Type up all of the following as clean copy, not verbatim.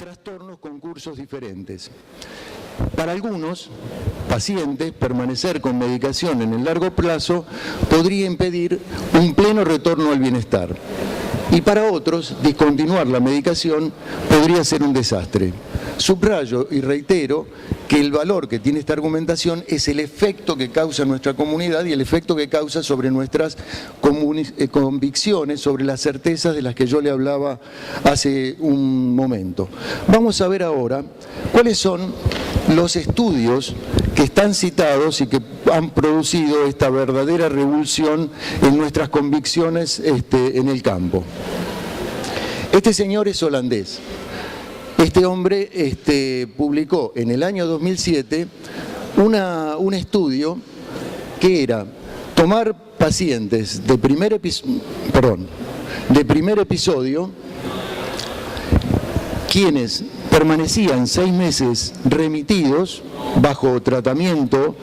trastornos con cursos diferentes. Para algunos pacientes, permanecer con medicación en el largo plazo podría impedir un pleno retorno al bienestar. Y para otros, discontinuar la medicación podría ser un desastre. Subrayo y reitero que el valor que tiene esta argumentación es el efecto que causa en nuestra comunidad y el efecto que causa sobre nuestras convicciones, sobre las certezas de las que yo le hablaba hace un momento. Vamos a ver ahora cuáles son los estudios que están citados y que han producido esta verdadera revolución en nuestras convicciones en el campo. Este señor es holandés. Este hombre publicó en el año 2007 un estudio que era tomar pacientes de primer episodio, quienes permanecían 6 meses remitidos bajo tratamiento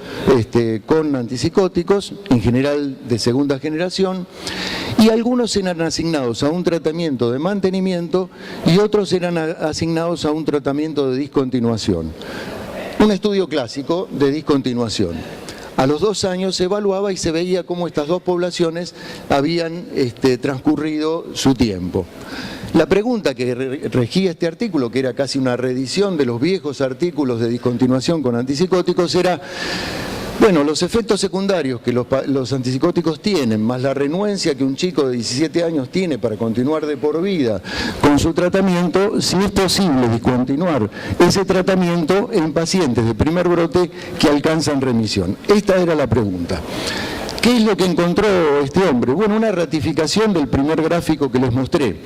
con antipsicóticos, en general de segunda generación, y algunos eran asignados a un tratamiento de mantenimiento y otros eran asignados a un tratamiento de discontinuación. Un estudio clásico de discontinuación. A los 2 años se evaluaba y se veía cómo estas dos poblaciones habían transcurrido su tiempo. La pregunta que regía este artículo, que era casi una reedición de los viejos artículos de discontinuación con antipsicóticos, era, bueno, los efectos secundarios que los antipsicóticos tienen, más la renuencia que un chico de 17 años tiene para continuar de por vida con su tratamiento, si es posible discontinuar ese tratamiento en pacientes de primer brote que alcanzan remisión. Esta era la pregunta. ¿Qué es lo que encontró este hombre? Bueno, una ratificación del primer gráfico que les mostré.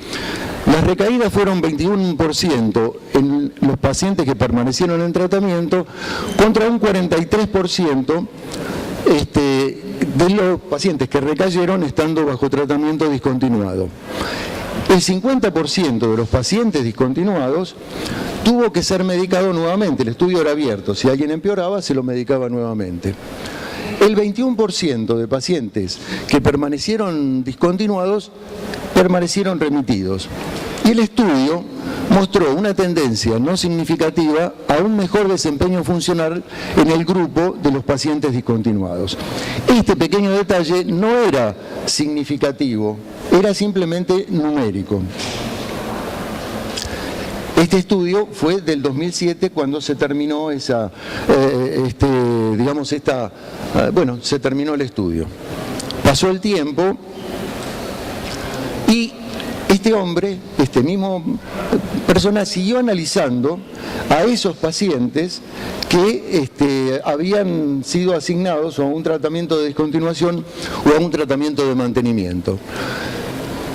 Las recaídas fueron 21% en los pacientes que permanecieron en tratamiento contra un 43% de los pacientes que recayeron estando bajo tratamiento discontinuado. El 50% de los pacientes discontinuados tuvo que ser medicado nuevamente. El estudio era abierto. Si alguien empeoraba, se lo medicaba nuevamente. El 21% de pacientes que permanecieron discontinuados permanecieron remitidos. Y el estudio mostró una tendencia no significativa a un mejor desempeño funcional en el grupo de los pacientes discontinuados. Este pequeño detalle no era significativo, era simplemente numérico. Este estudio fue del 2007 cuando se terminó se terminó el estudio. Pasó el tiempo y este hombre, este mismo persona, siguió analizando a esos pacientes que habían sido asignados a un tratamiento de discontinuación o a un tratamiento de mantenimiento.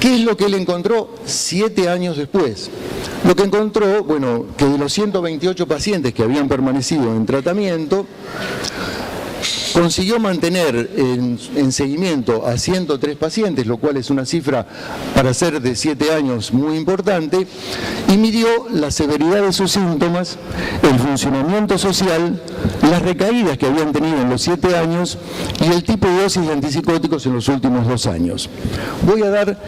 ¿Qué es lo que él encontró 7 años después? Lo que encontró, bueno, que de los 128 pacientes que habían permanecido en tratamiento, consiguió mantener en seguimiento a 103 pacientes, lo cual es una cifra para ser de 7 años muy importante, y midió la severidad de sus síntomas, el funcionamiento social, las recaídas que habían tenido en los 7 años y el tipo de dosis de antipsicóticos en los últimos 2 años. Voy a dar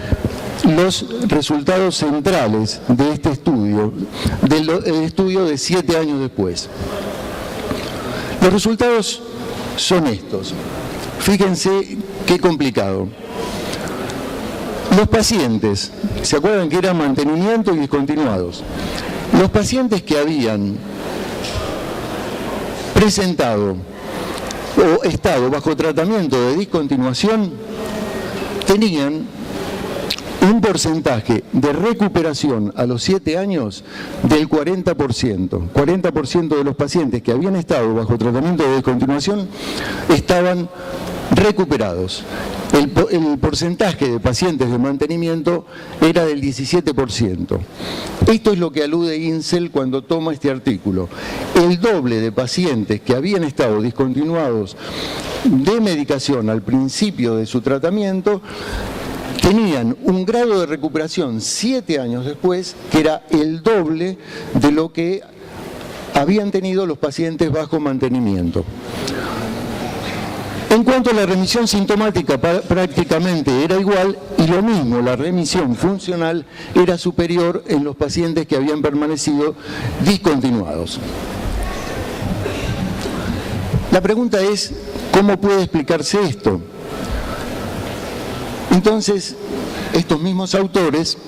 los resultados centrales de este estudio, del estudio de 7 años después. Los resultados son estos. Fíjense qué complicado. Los pacientes, ¿se acuerdan que eran mantenimiento y discontinuados? Los pacientes que habían presentado o estado bajo tratamiento de discontinuación tenían un porcentaje de recuperación a los 7 años del 40%. 40% de los pacientes que habían estado bajo tratamiento de discontinuación estaban recuperados. El porcentaje de pacientes de mantenimiento era del 17%. Esto es lo que alude Insel cuando toma este artículo. El doble de pacientes que habían estado discontinuados de medicación al principio de su tratamiento tenían un grado de recuperación 7 años después que era el doble de lo que habían tenido los pacientes bajo mantenimiento. En cuanto a la remisión sintomática, prácticamente era igual, y lo mismo, la remisión funcional era superior en los pacientes que habían permanecido discontinuados. La pregunta es, ¿cómo puede explicarse esto? Entonces, estos mismos autores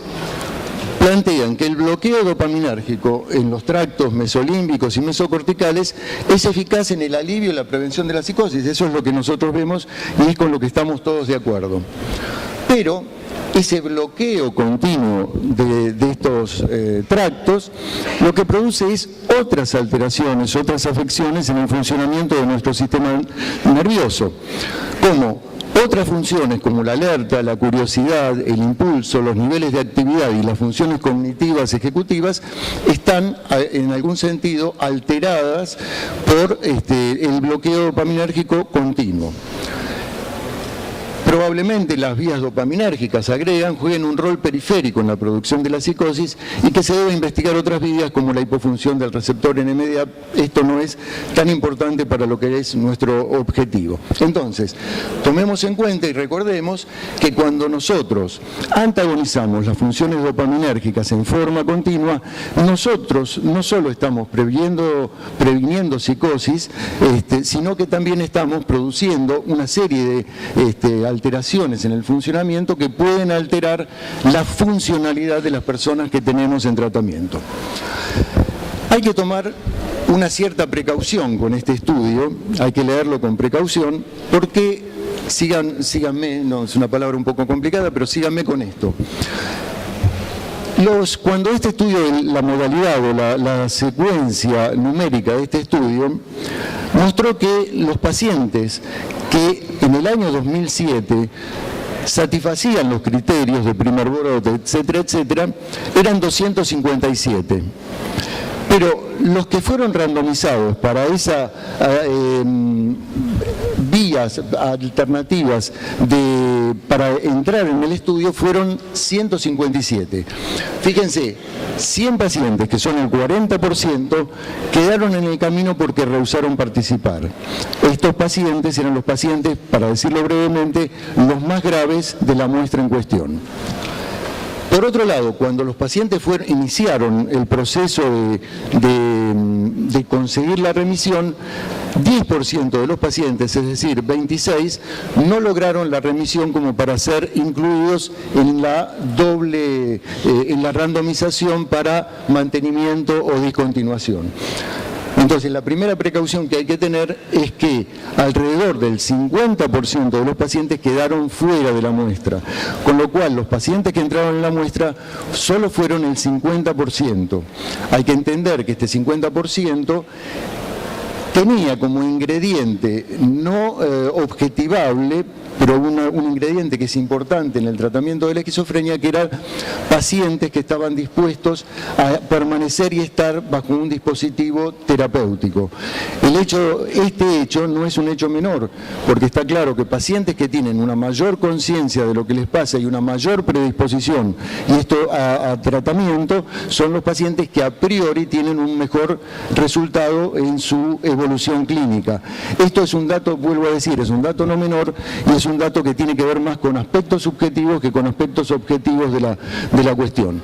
plantean que el bloqueo dopaminérgico en los tractos mesolímbicos y mesocorticales es eficaz en el alivio y la prevención de la psicosis. Eso es lo que nosotros vemos y es con lo que estamos todos de acuerdo. Pero ese bloqueo continuo de estos tractos lo que produce es otras alteraciones, otras afecciones en el funcionamiento de nuestro sistema nervioso, como otras funciones como la alerta, la curiosidad, el impulso, los niveles de actividad y las funciones cognitivas ejecutivas están en algún sentido alteradas por el bloqueo dopaminérgico continuo. Probablemente las vías dopaminérgicas, agregan, jueguen un rol periférico en la producción de la psicosis y que se debe investigar otras vías como la hipofunción del receptor NMDA. Esto no es tan importante para lo que es nuestro objetivo. Entonces, tomemos en cuenta y recordemos que cuando nosotros antagonizamos las funciones dopaminérgicas en forma continua, nosotros no solo estamos previniendo psicosis, sino que también estamos produciendo una serie de alteraciones en el funcionamiento que pueden alterar la funcionalidad de las personas que tenemos en tratamiento. Hay que tomar una cierta precaución con este estudio, hay que leerlo con precaución, porque, síganme, no es una palabra un poco complicada, pero síganme con esto. Cuando este estudio, la modalidad o la secuencia numérica de este estudio, mostró que los pacientes que en el año 2007 satisfacían los criterios de primer brote, etcétera, etcétera, eran 257. Pero los que fueron randomizados para esas vías alternativas para entrar en el estudio fueron 157. Fíjense, 100 pacientes, que son el 40%, quedaron en el camino porque rehusaron participar. Estos pacientes eran los pacientes, para decirlo brevemente, los más graves de la muestra en cuestión. Por otro lado, cuando los pacientes iniciaron el proceso de conseguir la remisión, 10% de los pacientes, es decir, 26, no lograron la remisión como para ser incluidos en la randomización para mantenimiento o discontinuación. Entonces, la primera precaución que hay que tener es que alrededor del 50% de los pacientes quedaron fuera de la muestra, con lo cual los pacientes que entraron en la muestra solo fueron el 50%. Hay que entender que este 50% tenía como ingrediente no objetivable, pero un ingrediente que es importante en el tratamiento de la esquizofrenia, que eran pacientes que estaban dispuestos a permanecer y estar bajo un dispositivo terapéutico. Este hecho no es un hecho menor, porque está claro que pacientes que tienen una mayor conciencia de lo que les pasa y una mayor predisposición y esto a tratamiento, son los pacientes que a priori tienen un mejor resultado en su evolución clínica. Esto es un dato, vuelvo a decir, es un dato no menor y es un dato que tiene que ver más con aspectos subjetivos que con aspectos objetivos de la cuestión.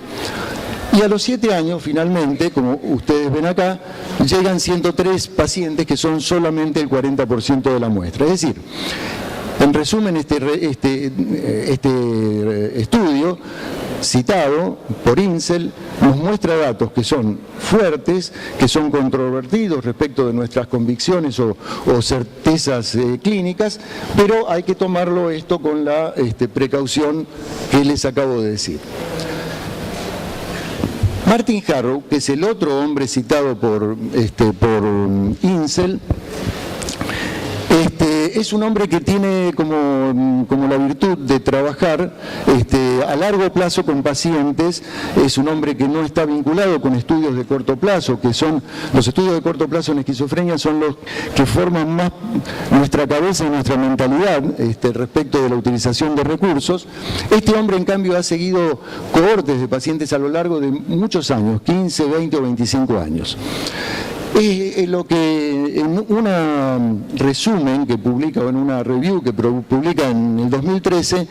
Y a los 7 años, finalmente, como ustedes ven acá, llegan 103 pacientes que son solamente el 40% de la muestra. Es decir, en resumen, este estudio citado por INSEL nos muestra datos que son fuertes, que son controvertidos respecto de nuestras convicciones o certezas clínicas, pero hay que tomarlo esto con la precaución que les acabo de decir. Martin Harrow, que es el otro hombre citado por INSEL, es un hombre que tiene como la virtud de trabajar a largo plazo con pacientes. Es un hombre que no está vinculado con estudios de corto plazo, que son los estudios de corto plazo en esquizofrenia, son los que forman más nuestra cabeza y nuestra mentalidad respecto de la utilización de recursos. Este hombre, en cambio, ha seguido cohortes de pacientes a lo largo de muchos años, 15, 20 o 25 años. Lo que en un resumen que publica, o en una review que publica en el 2013,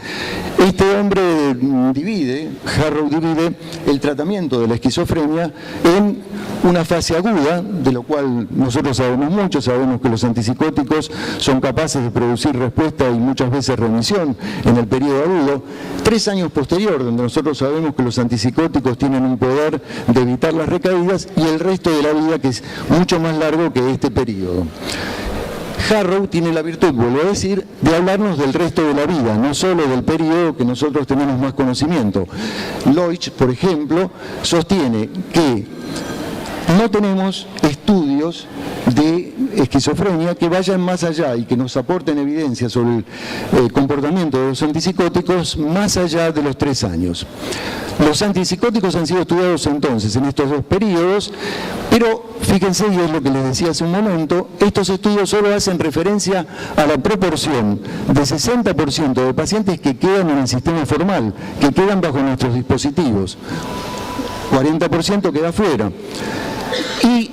este hombre Harrow divide el tratamiento de la esquizofrenia en una fase aguda, de lo cual nosotros sabemos mucho, sabemos que los antipsicóticos son capaces de producir respuesta y muchas veces remisión en el periodo agudo. 3 años posterior, donde nosotros sabemos que los antipsicóticos tienen un poder de evitar las recaídas, y el resto de la vida, que es mucho más largo que este periodo. Harrow tiene la virtud, vuelvo a decir, de hablarnos del resto de la vida, no solo del periodo que nosotros tenemos más conocimiento. Leutsch, por ejemplo, sostiene que no tenemos estudios de esquizofrenia que vayan más allá y que nos aporten evidencia sobre el comportamiento de los antipsicóticos más allá de los 3 años. Los antipsicóticos han sido estudiados entonces en estos 2 periodos, pero fíjense, y es lo que les decía hace un momento, estos estudios solo hacen referencia a la proporción de 60% de pacientes que quedan en el sistema formal, que quedan bajo nuestros dispositivos. 40% queda fuera. Y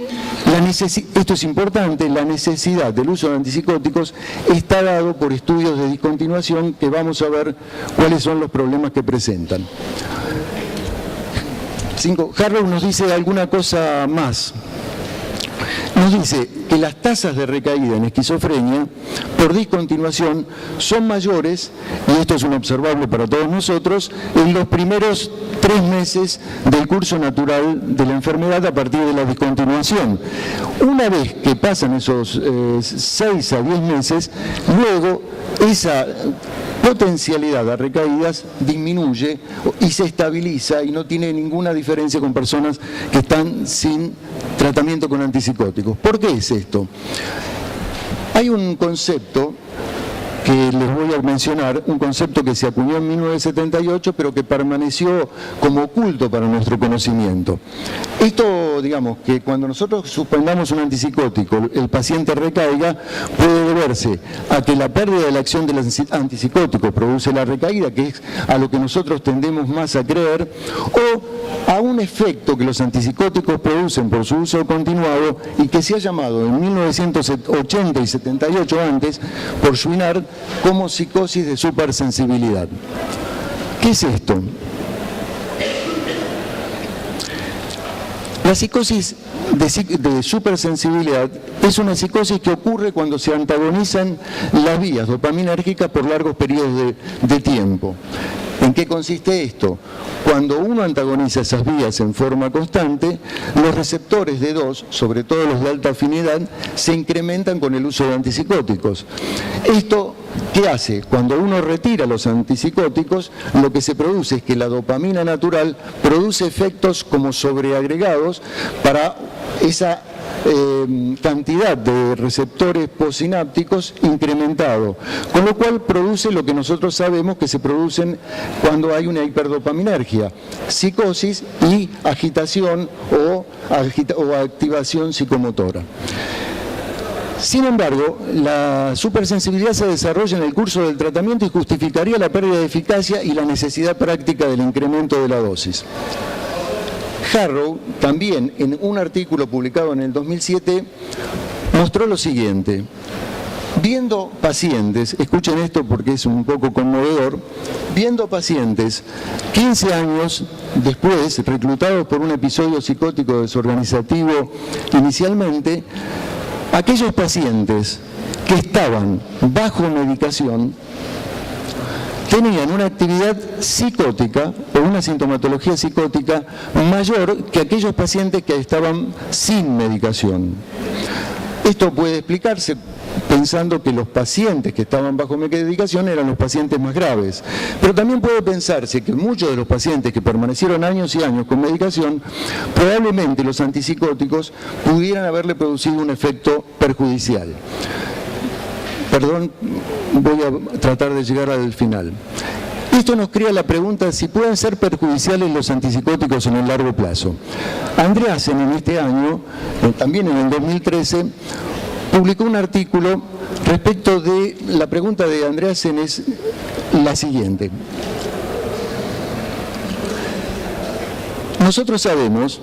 esto es importante, la necesidad del uso de antipsicóticos está dado por estudios de discontinuación que vamos a ver cuáles son los problemas que presentan. Harrow nos dice alguna cosa más. Nos dice que las tasas de recaída en esquizofrenia por discontinuación son mayores, y esto es un observable para todos nosotros, en los primeros 3 meses del curso natural de la enfermedad a partir de la discontinuación. Una vez que pasan esos 6 a 10 meses, luego esa potencialidad a recaídas disminuye y se estabiliza y no tiene ninguna diferencia con personas que están sin tratamiento con antipsicóticos. ¿Por qué es esto? Hay un concepto que les voy a mencionar, un concepto que se acuñó en 1978, pero que permaneció como oculto para nuestro conocimiento. Esto, digamos, que cuando nosotros suspendamos un antipsicótico, el paciente recaiga, puede deberse a que la pérdida de la acción del antipsicótico produce la recaída, que es a lo que nosotros tendemos más a creer, o a un efecto que los antipsicóticos producen por su uso continuado y que se ha llamado en 1980 y 78 antes, por Chouinard, como psicosis de supersensibilidad. ¿Qué es esto? La psicosis de supersensibilidad es una psicosis que ocurre cuando se antagonizan las vías dopaminérgicas por largos periodos de tiempo. ¿En qué consiste esto? Cuando uno antagoniza esas vías en forma constante, los receptores de 2, sobre todo los de alta afinidad, se incrementan con el uso de antipsicóticos. Esto, ¿qué hace? Cuando uno retira los antipsicóticos, lo que se produce es que la dopamina natural produce efectos como sobreagregados para esa cantidad de receptores postsinápticos incrementado, con lo cual produce lo que nosotros sabemos que se producen cuando hay una hiperdopaminergia, psicosis y agitación o activación psicomotora. Sin embargo, la supersensibilidad se desarrolla en el curso del tratamiento y justificaría la pérdida de eficacia y la necesidad práctica del incremento de la dosis. Harrow, también en un artículo publicado en el 2007, mostró lo siguiente. Viendo pacientes, escuchen esto porque es un poco conmovedor, viendo pacientes 15 años después, reclutados por un episodio psicótico desorganizativo inicialmente, aquellos pacientes que estaban bajo medicación tenían una actividad psicótica o una sintomatología psicótica mayor que aquellos pacientes que estaban sin medicación. Esto puede explicarse pensando que los pacientes que estaban bajo medicación eran los pacientes más graves. Pero también puede pensarse que muchos de los pacientes que permanecieron años y años con medicación, probablemente los antipsicóticos pudieran haberle producido un efecto perjudicial. Perdón, voy a tratar de llegar al final. Esto nos crea la pregunta si pueden ser perjudiciales los antipsicóticos en el largo plazo. Andreasen en este año, también en el 2013, publicó un artículo respecto de la pregunta de Andreasen es la siguiente. Nosotros sabemos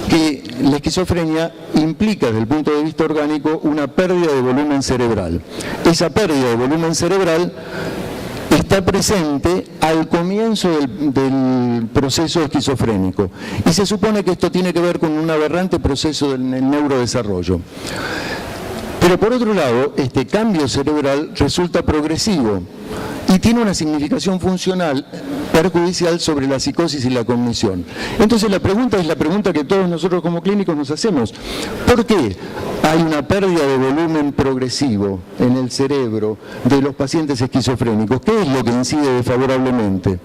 que la esquizofrenia implica desde el punto de vista orgánico una pérdida de volumen cerebral. Esa pérdida de volumen cerebral está presente al comienzo del proceso esquizofrénico y se supone que esto tiene que ver con un aberrante proceso del neurodesarrollo. Pero por otro lado, este cambio cerebral resulta progresivo y tiene una significación funcional perjudicial sobre la psicosis y la cognición. Entonces la pregunta es la pregunta que todos nosotros como clínicos nos hacemos. ¿Por qué hay una pérdida de volumen progresivo en el cerebro de los pacientes esquizofrénicos? ¿Qué es lo que incide desfavorablemente?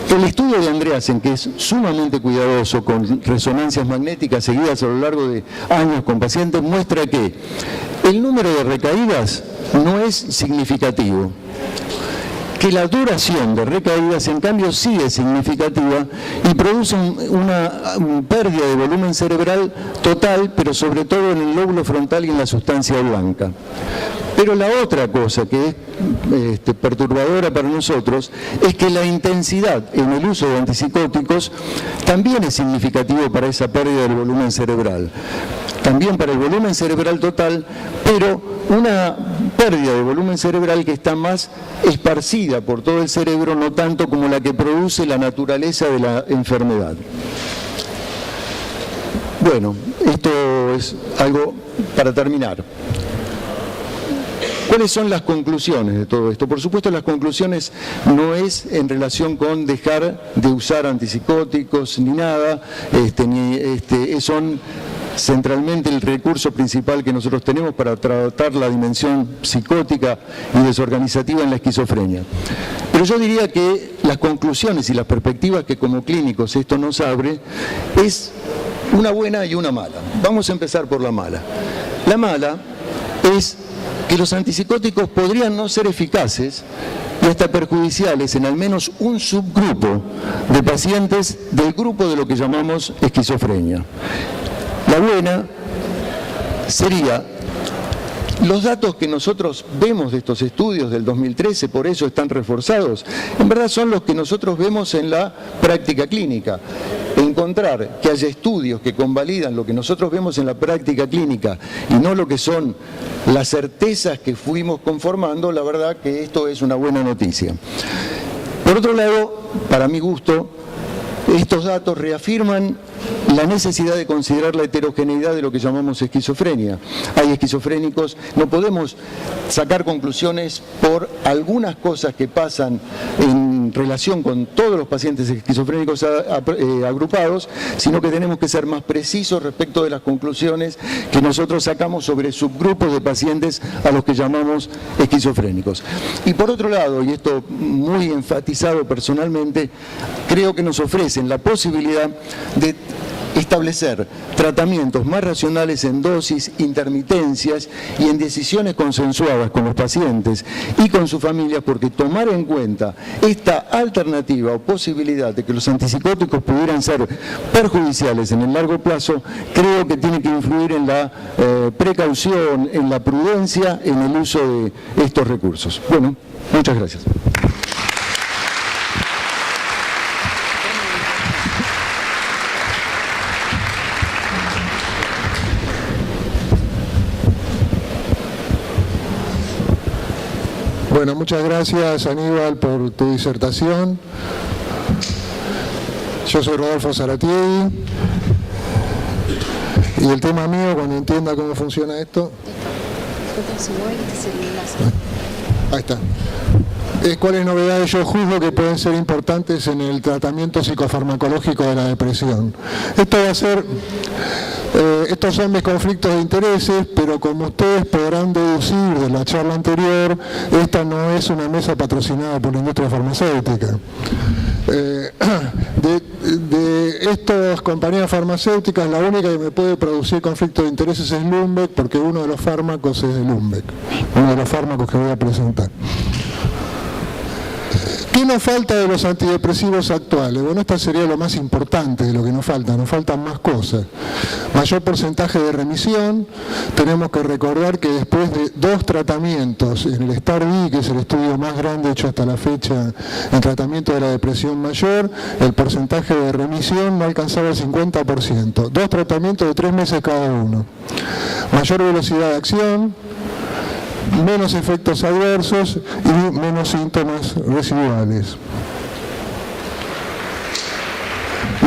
El estudio de Andreasen, que es sumamente cuidadoso con resonancias magnéticas seguidas a lo largo de años con pacientes, muestra que el número de recaídas no es significativo, que la duración de recaídas en cambio sí es significativa y produce una pérdida de volumen cerebral total, pero sobre todo en el lóbulo frontal y en la sustancia blanca. Pero la otra cosa que es perturbadora para nosotros es que la intensidad en el uso de antipsicóticos también es significativo para esa pérdida del volumen cerebral. También para el volumen cerebral total, pero una pérdida de volumen cerebral que está más esparcida por todo el cerebro, no tanto como la que produce la naturaleza de la enfermedad. Bueno, esto es algo para terminar. ¿Cuáles son las conclusiones de todo esto? Por supuesto, las conclusiones no es en relación con dejar de usar antipsicóticos ni nada, son centralmente el recurso principal que nosotros tenemos para tratar la dimensión psicótica y desorganizativa en la esquizofrenia. Pero yo diría que las conclusiones y las perspectivas que como clínicos esto nos abre es una buena y una mala. Vamos a empezar por la mala. La mala es que los antipsicóticos podrían no ser eficaces y hasta perjudiciales en al menos un subgrupo de pacientes del grupo de lo que llamamos esquizofrenia. La buena sería los datos que nosotros vemos de estos estudios del 2013, por eso están reforzados, en verdad son los que nosotros vemos en la práctica clínica. Encontrar que haya estudios que convalidan lo que nosotros vemos en la práctica clínica y no lo que son las certezas que fuimos conformando, la verdad que esto es una buena noticia. Por otro lado, para mi gusto, estos datos reafirman la necesidad de considerar la heterogeneidad de lo que llamamos esquizofrenia. Hay esquizofrénicos, no podemos sacar conclusiones por algunas cosas que pasan en relación con todos los pacientes esquizofrénicos agrupados, sino que tenemos que ser más precisos respecto de las conclusiones que nosotros sacamos sobre subgrupos de pacientes a los que llamamos esquizofrénicos. Y por otro lado, y esto muy enfatizado personalmente, creo que nos ofrecen la posibilidad de establecer tratamientos más racionales en dosis, intermitencias y en decisiones consensuadas con los pacientes y con sus familias, porque tomar en cuenta esta alternativa o posibilidad de que los antipsicóticos pudieran ser perjudiciales en el largo plazo, creo que tiene que influir en la precaución, en la prudencia, en el uso de estos recursos. Bueno, muchas gracias. Bueno, muchas gracias Aníbal por tu disertación. Yo soy Rodolfo Zaratiegui y el tema mío, cuando entienda cómo funciona esto, ahí está, es cuáles novedades yo juzgo que pueden ser importantes en el tratamiento psicofarmacológico de la depresión. Esto va a ser... estos son mis conflictos de intereses, pero como ustedes podrán deducir de la charla anterior, esta no es una mesa patrocinada por la industria farmacéutica. De estas compañías farmacéuticas, la única que me puede producir conflicto de intereses es Lundbeck, porque uno de los fármacos es de Lundbeck, uno de los fármacos que voy a presentar. ¿Qué nos falta de los antidepresivos actuales? Bueno, esta sería lo más importante de lo que nos faltan más cosas. Mayor porcentaje de remisión. Tenemos que recordar que después de 2 tratamientos en el STAR-D, que es el estudio más grande hecho hasta la fecha en tratamiento de la depresión mayor, el porcentaje de remisión no alcanzaba el 50%. 2 tratamientos de 3 meses cada uno. Mayor velocidad de acción, menos efectos adversos y menos síntomas residuales.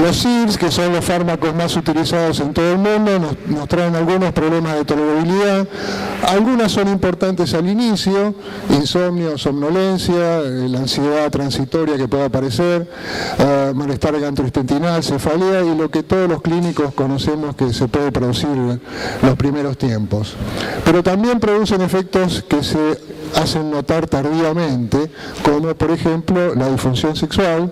Los SIRS, que son los fármacos más utilizados en todo el mundo, nos traen algunos problemas de tolerabilidad. Algunas son importantes al inicio: insomnio, somnolencia, la ansiedad transitoria que puede aparecer, malestar gastrointestinal, cefalea y lo que todos los clínicos conocemos que se puede producir en los primeros tiempos. Pero también producen efectos que se hacen notar tardíamente, como por ejemplo la disfunción sexual,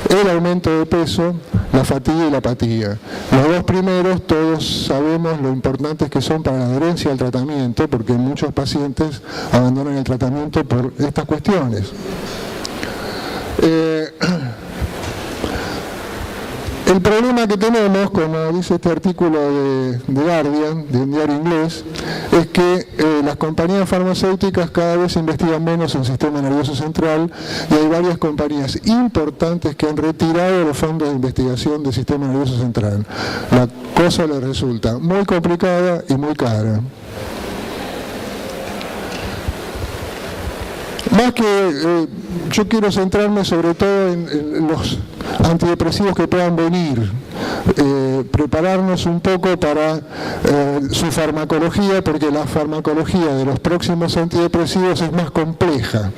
el aumento de peso, la fatiga y la apatía. Los 2 primeros todos sabemos lo importantes que son para la adherencia al tratamiento, porque muchos pacientes abandonan el tratamiento por estas cuestiones. El problema que tenemos, como dice este artículo de Guardian, de un diario inglés, es que las compañías farmacéuticas cada vez investigan menos en el sistema nervioso central y hay varias compañías importantes que han retirado los fondos de investigación del sistema nervioso central. La cosa les resulta muy complicada y muy cara. Más que yo quiero centrarme sobre todo en los antidepresivos que puedan venir, prepararnos un poco para su farmacología, porque la farmacología de los próximos antidepresivos es más compleja.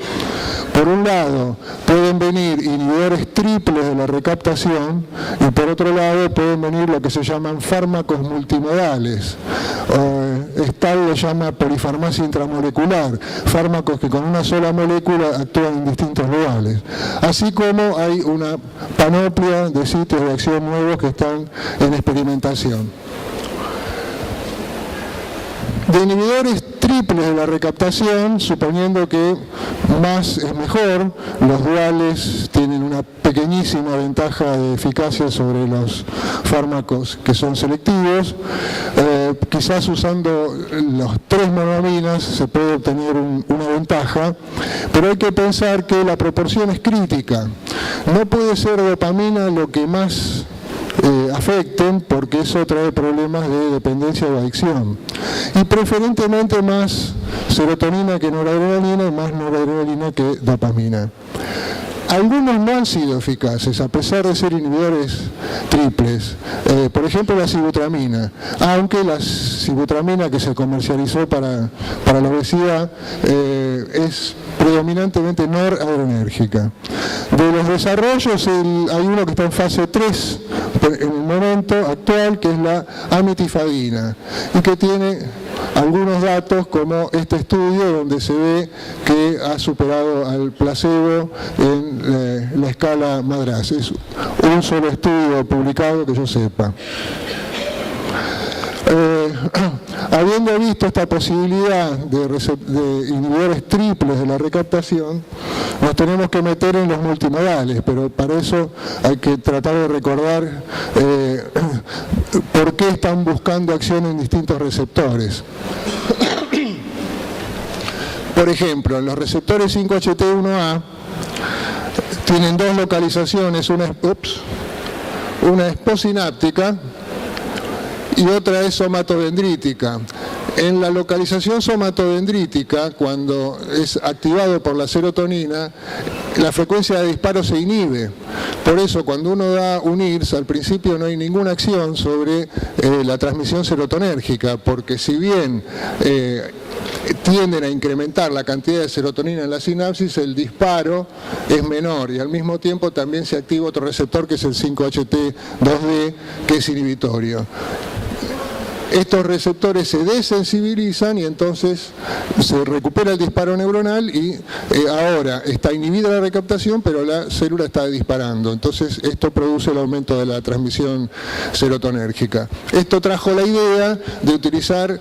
Por un lado, pueden venir inhibidores triples de la recaptación y por otro lado pueden venir lo que se llaman fármacos multimodales. Stahl lo llama polifarmacia intramolecular, fármacos que con una sola molécula actúan en distintos lugares. Así como hay una panoplia de sitios de acción nuevos que están en experimentación. De inhibidores triples de la recaptación, suponiendo que más es mejor, los duales tienen una pequeñísima ventaja de eficacia sobre los fármacos que son selectivos. Quizás usando los 3 monoaminas se puede obtener una ventaja, pero hay que pensar que la proporción es crítica. No puede ser dopamina lo que más afecten, porque eso trae problemas de dependencia o adicción. Y preferentemente más serotonina que noradrenalina y más noradrenalina que dopamina. Algunos no han sido eficaces, a pesar de ser inhibidores triples. Por ejemplo, la sibutramina. Aunque la sibutramina que se comercializó para la obesidad es predominantemente noradrenérgica. De los desarrollos, hay uno que está en fase 3 en el momento actual, que es la amitifadina, y que tiene algunos datos como este estudio donde se ve que ha superado al placebo en la escala MADRS. Es un solo estudio publicado que yo sepa. Habiendo visto esta posibilidad de inhibidores triples de la recaptación, nos tenemos que meter en los multimodales, pero para eso hay que tratar de recordar por qué están buscando acción en distintos receptores. Por ejemplo, en los receptores 5-HT1A tienen 2 localizaciones, una es postsináptica y otra es somatodendrítica. En la localización somatodendrítica, cuando es activado por la serotonina, la frecuencia de disparo se inhibe. Por eso, cuando uno da un IRS, al principio no hay ninguna acción sobre la transmisión serotonérgica, porque si bien tienden a incrementar la cantidad de serotonina en la sinapsis, el disparo es menor y al mismo tiempo también se activa otro receptor que es el 5-HT2D, que es inhibitorio. estos receptores se desensibilizan y entonces se recupera el disparo neuronal y ahora está inhibida la recaptación, pero la célula está disparando. Entonces esto produce el aumento de la transmisión serotonérgica. Esto trajo la idea de utilizar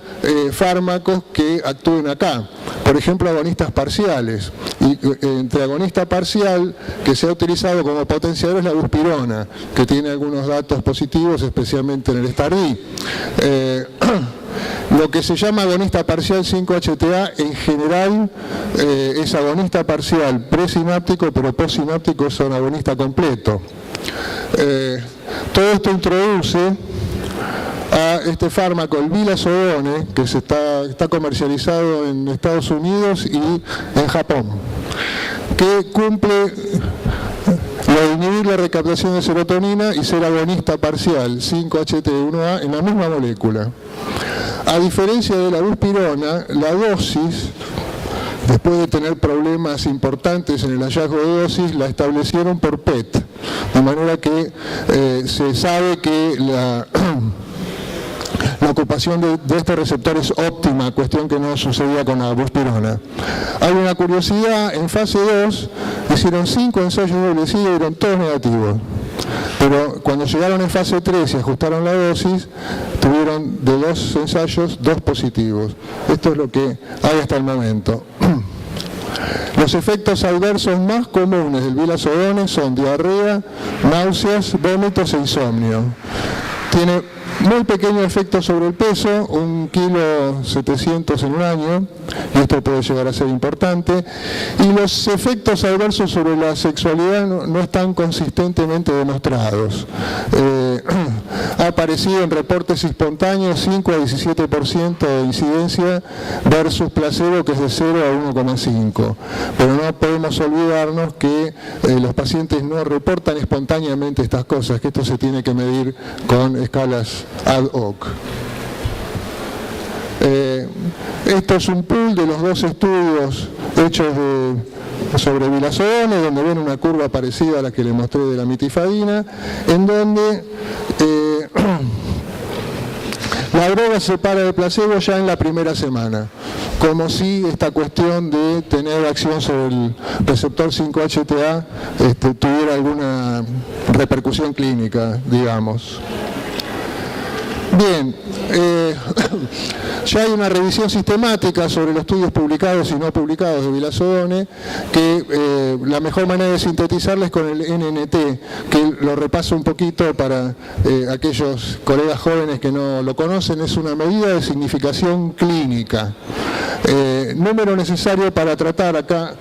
fármacos que actúen acá. Por ejemplo, agonistas parciales. Y entre agonista parcial que se ha utilizado como potenciador es la buspirona, que tiene algunos datos positivos, especialmente en el STAR-D. Lo que se llama agonista parcial 5-HTA en general es agonista parcial presináptico, pero postsináptico es un agonista completo. Todo esto introduce a este fármaco, el vilazodone, que está comercializado en Estados Unidos y en Japón, que cumple lo de inhibir la recaptación de serotonina y ser agonista parcial 5-HT1A en la misma molécula. A diferencia de la buspirona, la dosis, después de tener problemas importantes en el hallazgo de dosis, la establecieron por PET, de manera que se sabe que la ocupación de este receptor es óptima, cuestión que no sucedía con la buspirona. Hay una curiosidad, en fase 2 hicieron 5 ensayos doble ciego y eran todos negativos. Pero cuando llegaron en fase 3 y ajustaron la dosis, tuvieron de 2 ensayos 2 positivos. Esto es lo que hay hasta el momento. Los efectos adversos más comunes del vilazodone son diarrea, náuseas, vómitos e insomnio. Tiene muy pequeño efecto sobre el peso, 1,7 kg en un año, y esto puede llegar a ser importante. Y los efectos adversos sobre la sexualidad no están consistentemente demostrados. Ha aparecido en reportes espontáneos 5 a 17% de incidencia versus placebo, que es de 0 a 1,5. Pero no podemos olvidarnos que los pacientes no reportan espontáneamente estas cosas, que esto se tiene que medir con escalas ad hoc. Esto es un pool de los 2 estudios hechos sobre vilazodone, donde ven una curva parecida a la que le mostré de la mitifadina, en donde la droga se separa del placebo ya en la primera semana, como si esta cuestión de tener acción sobre el receptor 5-HTA tuviera alguna repercusión clínica, digamos. Bien, ya hay una revisión sistemática sobre los estudios publicados y no publicados de vilazodone, que la mejor manera de sintetizarla es con el NNT, que lo repaso un poquito para aquellos colegas jóvenes que no lo conocen. Es una medida de significación clínica. Número necesario para tratar, acá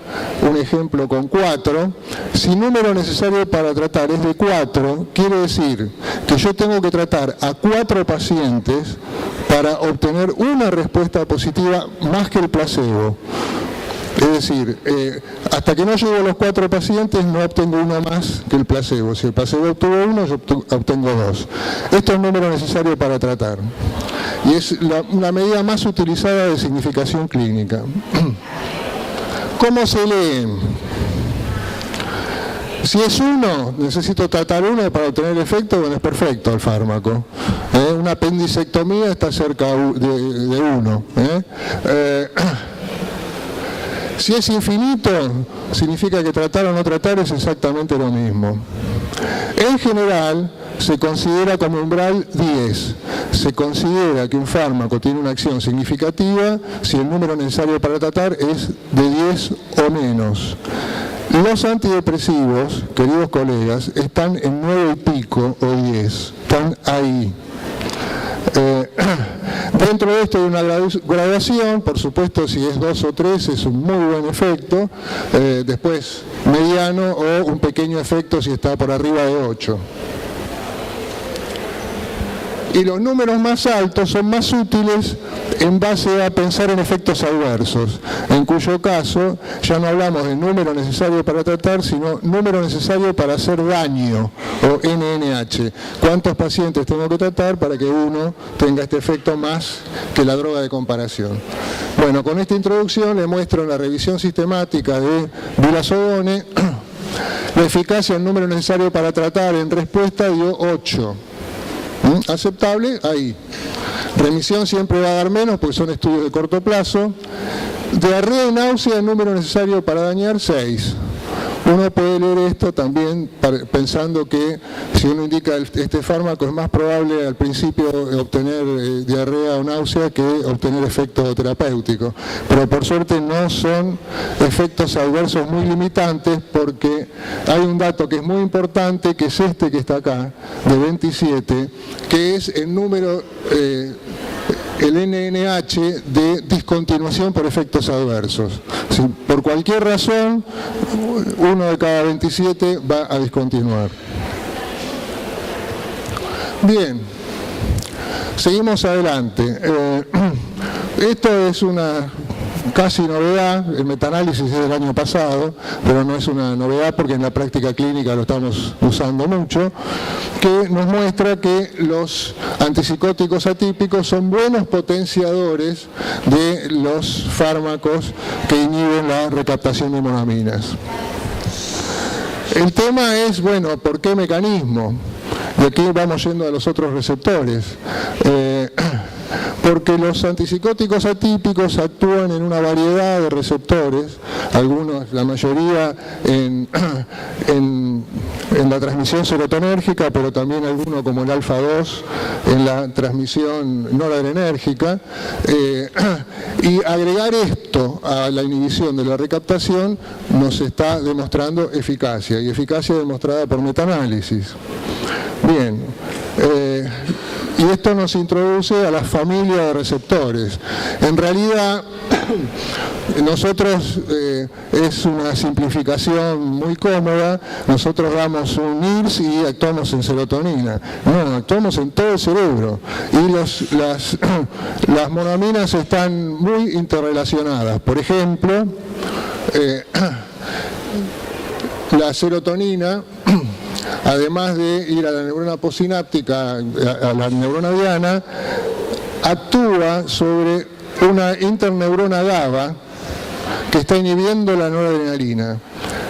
un ejemplo con 4. Si número necesario para tratar es de 4, quiere decir que yo tengo que tratar a 4 pacientes para obtener una respuesta positiva más que el placebo. Es decir, hasta que no llego a los 4 pacientes no obtengo una más que el placebo. Si el placebo obtuvo 1, yo obtengo 2. Esto es el número necesario para tratar. Y es la medida más utilizada de significación clínica. ¿Cómo se leen? Si es 1, necesito tratar 1 para obtener efecto, bueno, es perfecto el fármaco. Una apendicectomía está cerca de 1. Si es infinito, significa que tratar o no tratar es exactamente lo mismo. En general, se considera como umbral 10. Se considera que un fármaco tiene una acción significativa si el número necesario para tratar es de 10 o menos. Los antidepresivos, queridos colegas, están en 9 y pico o 10. Están ahí. Dentro de esto hay una graduación, por supuesto si es 2 o 3 es un muy buen efecto, después mediano o un pequeño efecto si está por arriba de 8. Y los números más altos son más útiles en base a pensar en efectos adversos, en cuyo caso ya no hablamos de número necesario para tratar, sino número necesario para hacer daño, o NNH. ¿Cuántos pacientes tengo que tratar para que uno tenga este efecto más que la droga de comparación? Bueno, con esta introducción le muestro en la revisión sistemática de vilazodone la eficacia del número necesario para tratar en respuesta dio 8. ¿Aceptable? Ahí. Remisión siempre va a dar menos porque son estudios de corto plazo. Diarrea y náusea, el número necesario para dañar, 6. Uno puede leer esto también pensando que si uno indica este fármaco es más probable al principio obtener diarrea o náusea que obtener efecto terapéutico. Pero por suerte no son efectos adversos muy limitantes, porque hay un dato que es muy importante, que es este que está acá, de 27, que es el número... el NNH de discontinuación por efectos adversos. Si por cualquier razón, uno de cada 27 va a discontinuar. Bien, seguimos adelante. Esto es una casi novedad, el metaanálisis es del año pasado, pero no es una novedad porque en la práctica clínica lo estamos usando mucho, que nos muestra que los antipsicóticos atípicos son buenos potenciadores de los fármacos que inhiben la recaptación de monaminas. El tema es, bueno, ¿por qué mecanismo? Y aquí vamos yendo a los otros receptores. Porque los antipsicóticos atípicos actúan en una variedad de receptores, algunos, la mayoría en la transmisión serotonérgica, pero también algunos como el alfa-2 en la transmisión noradrenérgica, y agregar esto a la inhibición de la recaptación nos está demostrando eficacia, y eficacia demostrada por metaanálisis. Bien. Y esto nos introduce a la familia de receptores. En realidad, nosotros, es una simplificación muy cómoda, nosotros damos un IRS y actuamos en serotonina. No, actuamos en todo el cerebro. Y las monaminas están muy interrelacionadas. Por ejemplo, la serotonina, además de ir a la neurona postsináptica, a la neurona diana, actúa sobre una interneurona GABA que está inhibiendo la noradrenalina.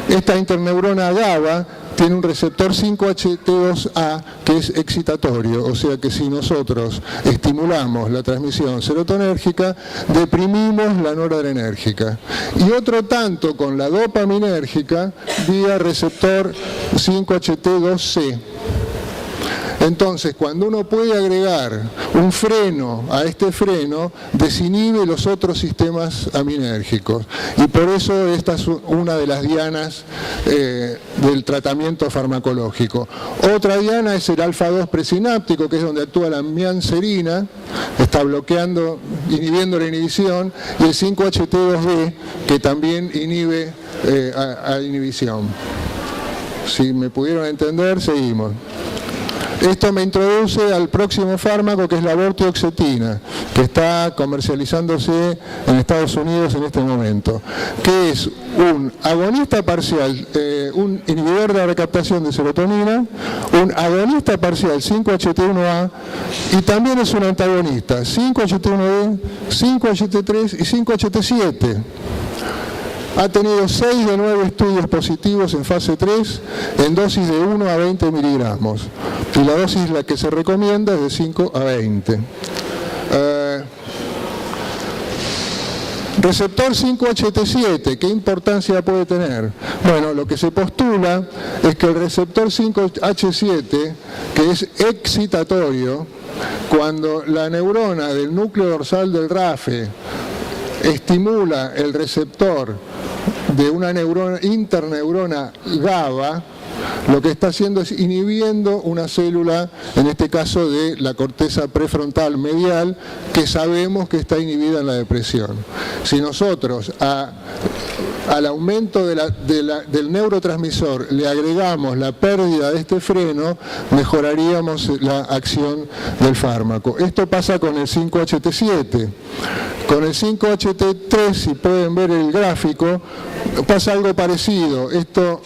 Esta interneurona GABA tiene un receptor 5-HT2A que es excitatorio, o sea que si nosotros estimulamos la transmisión serotonérgica, deprimimos la noradrenérgica. Y otro tanto con la dopaminérgica vía receptor 5-HT2C. Entonces, cuando uno puede agregar un freno a este freno, desinhibe los otros sistemas aminérgicos. Y por eso esta es una de las dianas del tratamiento farmacológico. Otra diana es el alfa-2 presináptico, que es donde actúa la mianserina, está bloqueando, inhibiendo la inhibición, y el 5-HT2D, que también inhibe a inhibición. Si me pudieron entender, seguimos. Esto me introduce al próximo fármaco, que es la vortioxetina, que está comercializándose en Estados Unidos en este momento, que es un agonista parcial, un inhibidor de la recaptación de serotonina, un agonista parcial 5-HT1A, y también es un antagonista 5-HT1D, 5-HT3 y 5-HT7. Ha tenido 6 de 9 estudios positivos en fase 3 en dosis de 1 a 20 miligramos. Y la dosis la que se recomienda es de 5 a 20. Receptor 5-HT7, ¿qué importancia puede tener? Bueno, lo que se postula es que el receptor 5-H7, que es excitatorio, cuando la neurona del núcleo dorsal del RAFE estimula el receptor de una interneurona GABA, lo que está haciendo es inhibiendo una célula, en este caso de la corteza prefrontal medial, que sabemos que está inhibida en la depresión. Si nosotros al aumento del neurotransmisor le agregamos la pérdida de este freno, mejoraríamos la acción del fármaco. Esto pasa con el 5-HT7. Con el 5-HT3, si pueden ver el gráfico, pasa algo parecido. Esto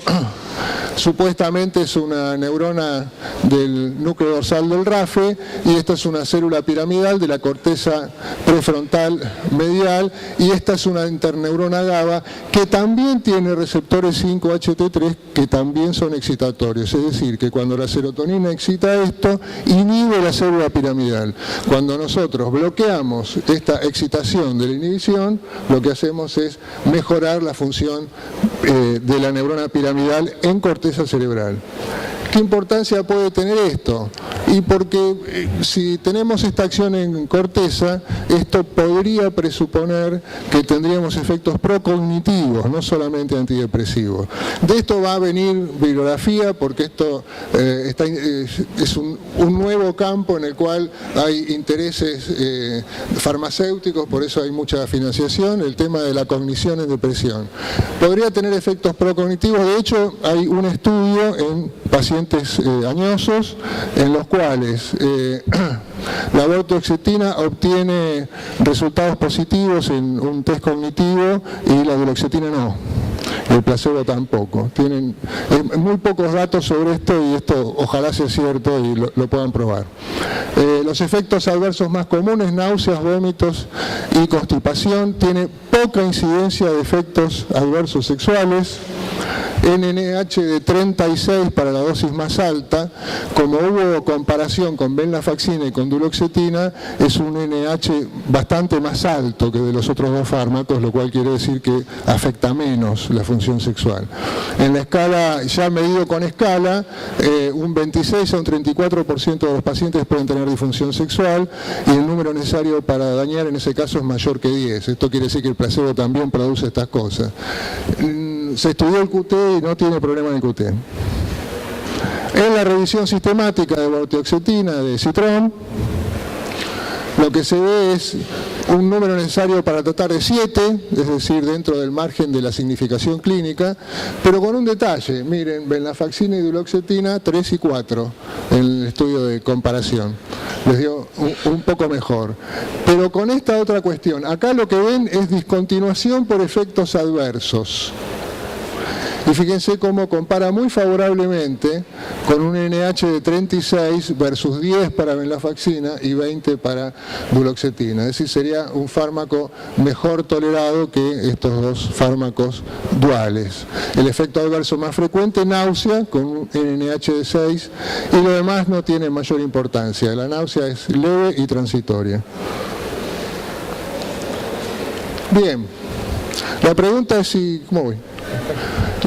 supuestamente es una neurona del núcleo dorsal del RAFE, y esta es una célula piramidal de la corteza prefrontal medial, y esta es una interneurona GABA que también tiene receptores 5-HT3 que también son excitatorios, es decir, que cuando la serotonina excita esto, inhibe la célula piramidal. Cuando nosotros bloqueamos esta excitación de la inhibición, lo que hacemos es mejorar la función de la neurona piramidal en corteza cerebral. ¿Qué importancia puede tener esto? Y porque si tenemos esta acción en corteza, esto podría presuponer que tendríamos efectos procognitivos, no solamente antidepresivos. De esto va a venir bibliografía, porque esto es un nuevo campo en el cual hay intereses farmacéuticos, por eso hay mucha financiación, el tema de la cognición en depresión. Podría tener efectos procognitivos, de hecho hay un estudio en pacientes añosos en los cuales la vortioxetina obtiene resultados positivos en un test cognitivo y la duloxetina no. El placebo tampoco. Tienen muy pocos datos sobre esto, y esto ojalá sea cierto y lo puedan probar. Los efectos adversos más comunes, náuseas, vómitos y constipación. Tiene poca incidencia de efectos adversos sexuales. NNH de 36 para la dosis más alta. Como hubo comparación con venlafaxina y con duloxetina, es un NNH bastante más alto que de los otros dos fármacos, lo cual quiere decir que afecta menos la función sexual. En la escala, ya medido con escala, un 26 a un 34% de los pacientes pueden tener disfunción sexual, y el número necesario para dañar en ese caso es mayor que 10. Esto quiere decir que el placebo también produce estas cosas. Se estudió el QT y no tiene problema en el QT. En la revisión sistemática de vortioxetina de Citrón, lo que se ve es un número necesario para tratar de 7, es decir, dentro del margen de la significación clínica, pero con un detalle. Miren, venlafaxina y duloxetina 3 y 4 en el estudio de comparación. Les dio un poco mejor. Pero con esta otra cuestión, acá lo que ven es discontinuación por efectos adversos. Y fíjense cómo compara muy favorablemente con un NH de 36 versus 10 para venlafaxina y 20 para duloxetina. Es decir, sería un fármaco mejor tolerado que estos dos fármacos duales. El efecto adverso más frecuente, náusea, con un NH de 6, y lo demás no tiene mayor importancia. La náusea es leve y transitoria. Bien, la pregunta es si... ¿Cómo voy?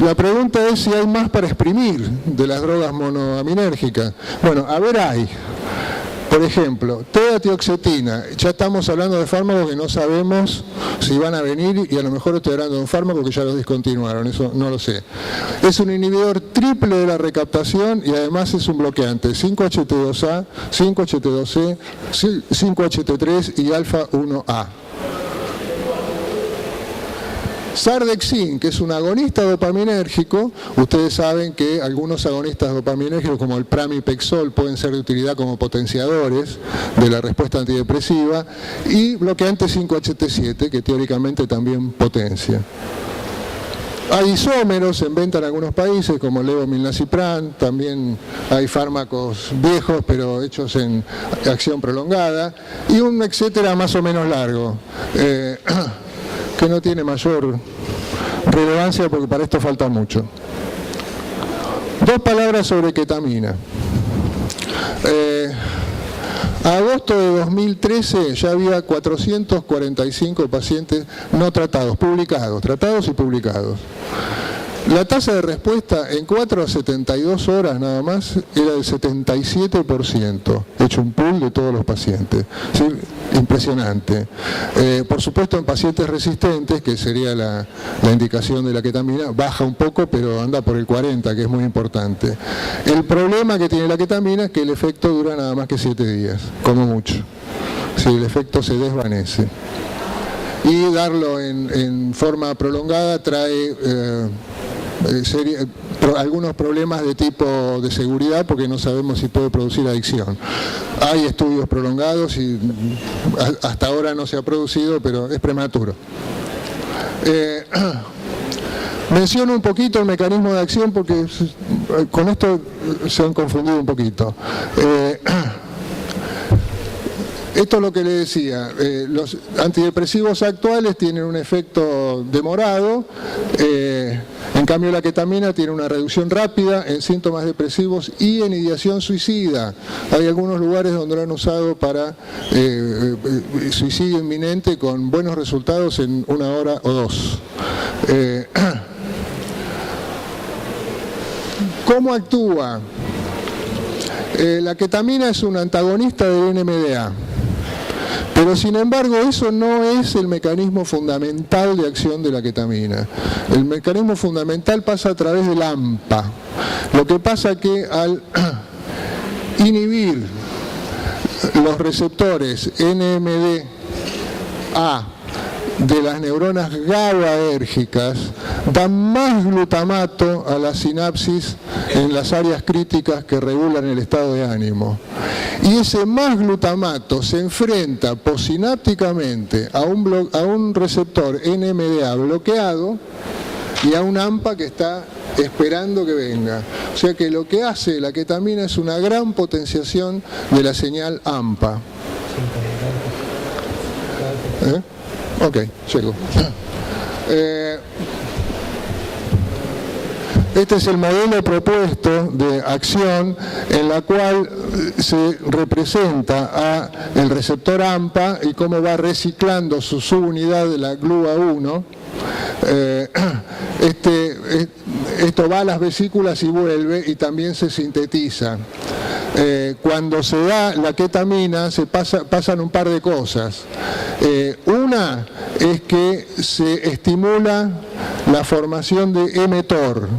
La pregunta es si hay más para exprimir de las drogas monoaminérgicas. Bueno, a ver, hay. Por ejemplo, teatioxetina. Ya estamos hablando de fármacos que no sabemos si van a venir, y a lo mejor estoy hablando de un fármaco que ya los discontinuaron, eso no lo sé. Es un inhibidor triple de la recaptación y además es un bloqueante. 5-HT2A, 5-HT2C, 5-HT3 y alfa-1A. Sardexin, que es un agonista dopaminérgico. Ustedes saben que algunos agonistas dopaminérgicos como el pramipexol pueden ser de utilidad como potenciadores de la respuesta antidepresiva, y bloqueante 5-HT7, que teóricamente también potencia. Hay isómeros en venta en algunos países como levomilnacipran, también hay fármacos viejos pero hechos en acción prolongada, y un etcétera más o menos largo. Que no tiene mayor relevancia porque para esto falta mucho. Dos palabras sobre ketamina. A agosto de 2013 ya había 445 pacientes no tratados, publicados, tratados y publicados. La tasa de respuesta en 4 a 72 horas nada más era del 77%, hecho un pool de todos los pacientes. ¿Sí? Impresionante. Por supuesto, en pacientes resistentes, que sería la indicación de la ketamina, baja un poco, pero anda por el 40%, que es muy importante. El problema que tiene la ketamina es que el efecto dura nada más que 7 días, como mucho. Si el efecto se desvanece. Y darlo en forma prolongada trae algunos problemas de tipo de seguridad, porque no sabemos si puede producir adicción. Hay estudios prolongados y hasta ahora no se ha producido, pero es prematuro. Menciono un poquito el mecanismo de acción porque con esto se han confundido un poquito. Esto es lo que le decía, los antidepresivos actuales tienen un efecto demorado, en cambio la ketamina tiene una reducción rápida en síntomas depresivos y en ideación suicida. Hay algunos lugares donde lo han usado para suicidio inminente con buenos resultados en 1 hora o 2. ¿Cómo actúa? La ketamina es un antagonista del NMDA. Pero sin embargo eso no es el mecanismo fundamental de acción de la ketamina. El mecanismo fundamental pasa a través del AMPA. Lo que pasa es que al inhibir los receptores NMDA de las neuronas GABAérgicas, dan más glutamato a la sinapsis en las áreas críticas que regulan el estado de ánimo. Y ese más glutamato se enfrenta posinápticamente a un receptor NMDA bloqueado y a un AMPA que está esperando que venga. O sea que lo que hace la ketamina es una gran potenciación de la señal AMPA. Ok, llego. Este es el modelo propuesto de acción en la cual se representa a el receptor AMPA y cómo va reciclando su subunidad de la GLUA1. Esto va a las vesículas y vuelve y también se sintetiza. Cuando se da la ketamina pasan un par de cosas. Una es que se estimula la formación de mTOR.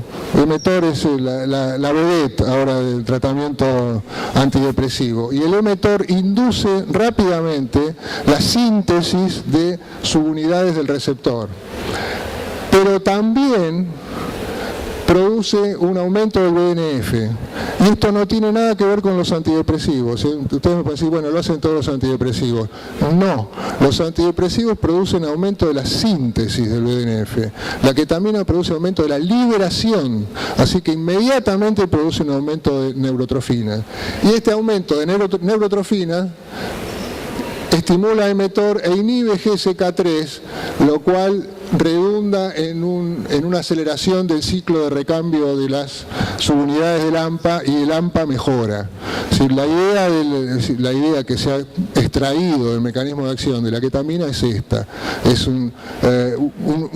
mTOR es la vedette ahora del tratamiento antidepresivo. Y el mTOR induce rápidamente la síntesis de subunidades del receptor. Pero también produce un aumento del BNF. Y esto no tiene nada que ver con los antidepresivos. Ustedes me pueden decir, bueno, lo hacen todos los antidepresivos. No, los antidepresivos producen aumento de la síntesis del BNF. La ketamina produce aumento de la liberación, así que inmediatamente produce un aumento de neurotrofina. Y este aumento de neurotrofina estimula mTOR e inhibe GSK3, lo cual redunda en una aceleración del ciclo de recambio de las subunidades del AMPA y el AMPA mejora. Es decir, la idea que se ha extraído del mecanismo de acción de la ketamina es esta, es un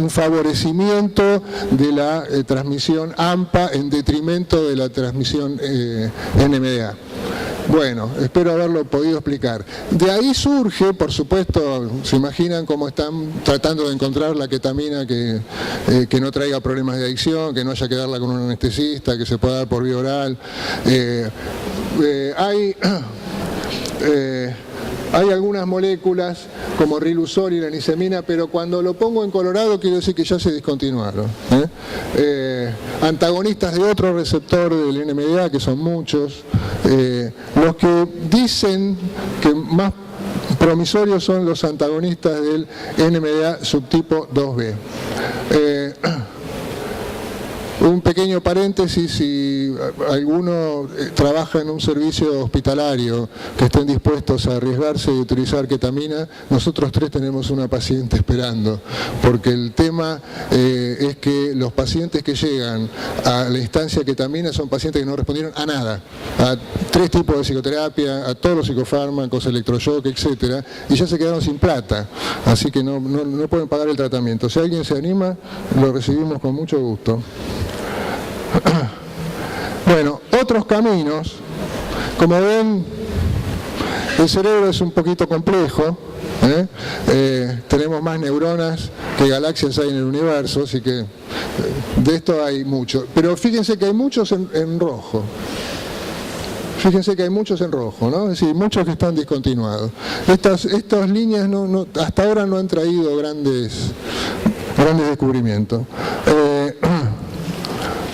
favorecimiento de la transmisión AMPA en detrimento de la transmisión NMDA. Bueno, espero haberlo podido explicar. De ahí surge, por supuesto, se imaginan cómo están tratando de encontrar la ketamina que no traiga problemas de adicción, que no haya que darla con un anestesista, que se pueda dar por vía oral. Hay algunas moléculas como Riluzol y la nisemina, pero cuando lo pongo en colorado quiero decir que ya se discontinuaron. Antagonistas de otro receptor del NMDA, que son muchos. Los que dicen que más promisorios son los antagonistas del NMDA subtipo 2B. Un pequeño paréntesis, si alguno trabaja en un servicio hospitalario que estén dispuestos a arriesgarse y utilizar ketamina, nosotros 3 tenemos una paciente esperando, porque el tema es que los pacientes que llegan a la instancia ketamina son pacientes que no respondieron a nada, a 3 tipos de psicoterapia, a todos los psicofármacos, electroshock, etcétera, y ya se quedaron sin plata, así que no pueden pagar el tratamiento. Si alguien se anima, lo recibimos con mucho gusto. Bueno, otros caminos. Como ven, el cerebro es un poquito complejo. Tenemos más neuronas que galaxias hay en el universo, así que de esto hay mucho. Pero fíjense que hay muchos en rojo. Fíjense que hay muchos en rojo, ¿no? Es decir, muchos que están discontinuados. Estas líneas hasta ahora no han traído grandes descubrimientos.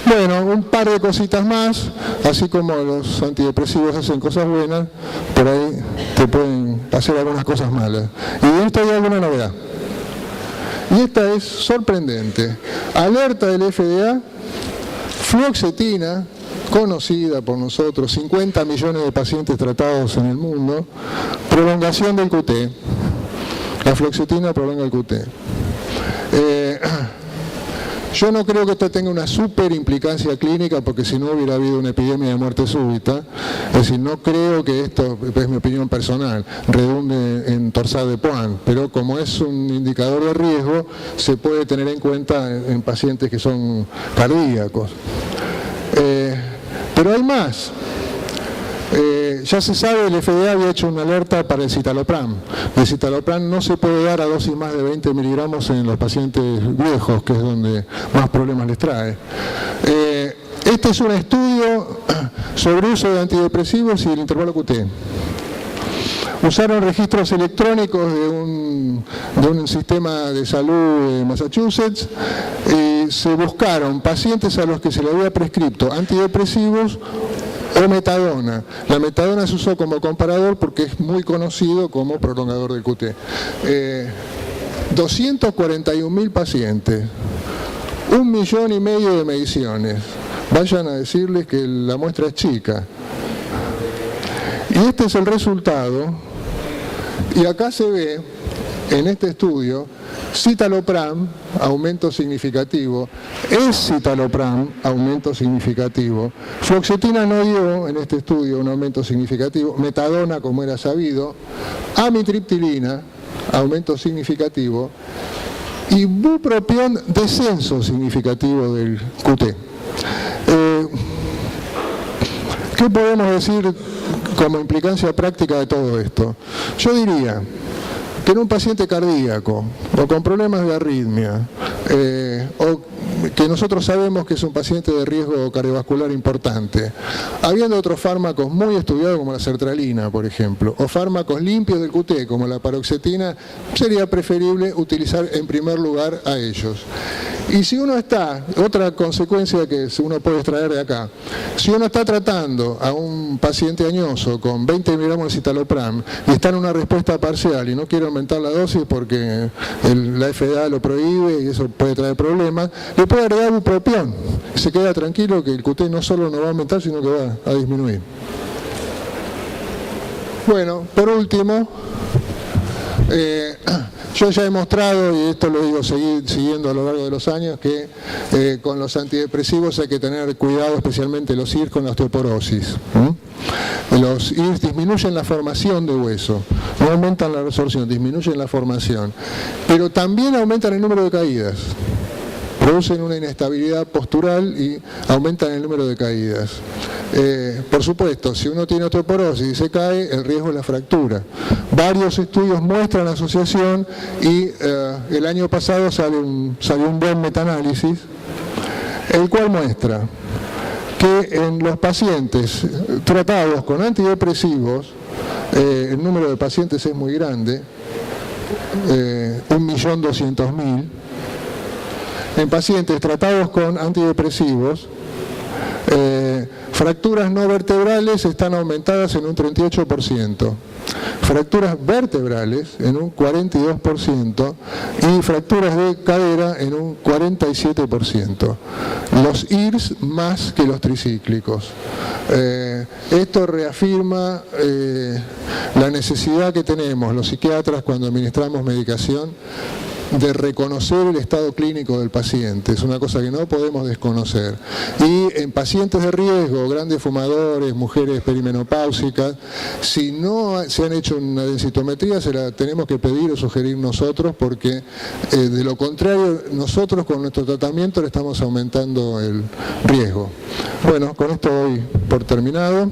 Bueno, un par de cositas más, así como los antidepresivos hacen cosas buenas, por ahí te pueden hacer algunas cosas malas. Y de esto hay alguna novedad. Y esta es sorprendente. Alerta del FDA, fluoxetina conocida por nosotros, 50 millones de pacientes tratados en el mundo, prolongación del QT. La fluoxetina prolonga el QT. Yo no creo que esto tenga una super implicancia clínica, porque si no hubiera habido una epidemia de muerte súbita. Es decir, no creo que esto, es mi opinión personal, redunde en torsade de Pointes, pero como es un indicador de riesgo, se puede tener en cuenta en pacientes que son cardíacos. Pero hay más. Ya se sabe, el FDA había hecho una alerta para el citalopram. El citalopram no se puede dar a dosis más de 20 miligramos en los pacientes viejos, que es donde más problemas les trae. Este es un estudio sobre uso de antidepresivos y el intervalo QT. Usaron registros electrónicos de un sistema de salud de Massachusetts y se buscaron pacientes a los que se le había prescrito antidepresivos o metadona. La metadona se usó como comparador porque es muy conocido como prolongador del QT. 241.000 pacientes, 1,5 millones de mediciones. Vayan a decirles que la muestra es chica. Y este es el resultado, y acá se ve, en este estudio, citalopram, aumento significativo, escitalopram, aumento significativo, fluoxetina no dio en este estudio un aumento significativo, metadona, como era sabido, amitriptilina, aumento significativo, y bupropión, descenso significativo del QT. ¿Qué podemos decir como implicancia práctica de todo esto? Yo diría que en un paciente cardíaco o con problemas de arritmia, o que nosotros sabemos que es un paciente de riesgo cardiovascular importante, habiendo otros fármacos muy estudiados como la sertralina, por ejemplo, o fármacos limpios del QT como la paroxetina, sería preferible utilizar en primer lugar a ellos. Y si uno está, otra consecuencia que uno puede extraer de acá, si uno está tratando a un paciente añoso con 20 miligramos de citalopram y está en una respuesta parcial y no quiere aumentar la dosis porque la FDA lo prohíbe y eso puede traer problemas, le puede agregar bupropión. Se queda tranquilo que el QT no solo no va a aumentar, sino que va a disminuir. Bueno, por último, yo ya he mostrado, y esto lo digo siguiendo a lo largo de los años, que con los antidepresivos hay que tener cuidado, especialmente los IRS, con la osteoporosis. Los IRS disminuyen la formación de hueso, no aumentan la resorción, disminuyen la formación, pero también aumentan el número de caídas. Producen una inestabilidad postural y aumentan el número de caídas. Por supuesto, si uno tiene osteoporosis y se cae, el riesgo es la fractura. Varios estudios muestran la asociación y el año pasado salió un buen metaanálisis, el cual muestra que en los pacientes tratados con antidepresivos, el número de pacientes es muy grande, 1.200.000. En pacientes tratados con antidepresivos, fracturas no vertebrales están aumentadas en un 38%, fracturas vertebrales en un 42% y fracturas de cadera en un 47%. Los IRS más que los tricíclicos. Esto reafirma la necesidad que tenemos los psiquiatras cuando administramos medicación de reconocer el estado clínico del paciente. Es una cosa que no podemos desconocer. Y en pacientes de riesgo, grandes fumadores, mujeres perimenopáusicas, si no se han hecho una densitometría, se la tenemos que pedir o sugerir nosotros, porque de lo contrario, nosotros con nuestro tratamiento le estamos aumentando el riesgo. Bueno, con esto doy por terminado.